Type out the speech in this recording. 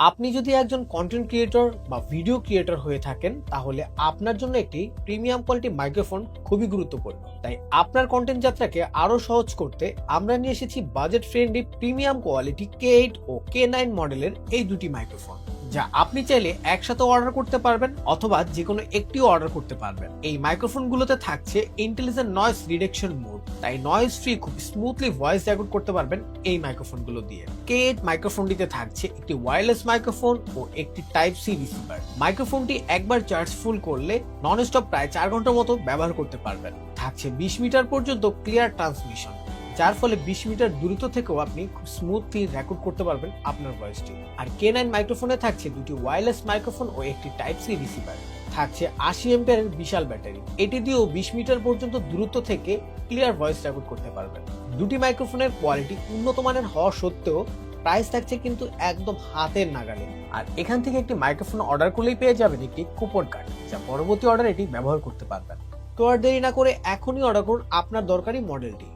আপনি যদি একজন কন্টেন্ট ক্রিয়েটর বা ভিডিও ক্রিয়েটর হয়ে থাকেন তাহলে আপনার জন্য একটি প্রিমিয়াম কোয়ালিটি মাইক্রোফোন খুবই গুরুত্বপূর্ণ। তাই আপনার কন্টেন্ট যাত্রাকে আরো সহজ করতে আমরা নিয়ে এসেছি budget friendly premium quality K8 ও K9 মডেলের এই দুটি মাইক্রোফোন, যা আপনি চাইলে একসাথে অর্ডার করতে পারবেন অথবা যে কোনো একটিও অর্ডার করতে পারবেন। এই মাইক্রোফোনগুলোতে থাকছে ইন্টেলিজেন্ট নয়েজ রিডাকশন মোড, তাই নয়েজ ফ্রি খুব স্মুথলি ভয়েস রেকর্ড করতে পারবেন এই মাইক্রোফোনগুলো দিয়ে। K8 মাইক্রোফোনটিতে থাকছে একটি ওয়্যারলেস মাইক্রোফোন ও একটি টাইপ সি রিসিভার। মাইক্রোফোনটি একবার চার্জ ফুল করলে নন স্টপ প্রায় 4 ঘন্টার মতো ব্যবহার করতে পারবেন। থাকছে 20 মিটার পর্যন্ত ক্লিয়ার ট্রান্সমিশন, যার ফলে 20 মিটার দূরত্ব থেকেও আপনি খুব স্মুথলি রেকর্ড করতে পারবেন আপনার ভয়েসটি। আর K9 মাইক্রোফোনে থাকছে দুটি ওয়্যারলেস মাইক্রোফোন ও একটি টাইপ সি রিসিভার। থাকছে 80 এম্পিয়ারের বিশাল ব্যাটারি, এটি দিয়েও 20 মিটার পর্যন্ত দূরত্ব থেকে ক্লিয়ার ভয়েস রেকর্ড করতে পারবেন। দুটি মাইক্রোফোনের কোয়ালিটি উন্নত মানের হওয়া সত্ত্বেও প্রাইস থাকছে কিন্তু একদম হাতের নাগালে। আর এখান থেকে একটি মাইক্রোফোন অর্ডার করলেই পেয়ে যাবেন একটি কুপন কার্ড, যা পরবর্তী অর্ডারে এটি ব্যবহার করতে পারবেন। তো আর দেরি না করে এখনই অর্ডার করুন আপনার দরকারি মডেলটি।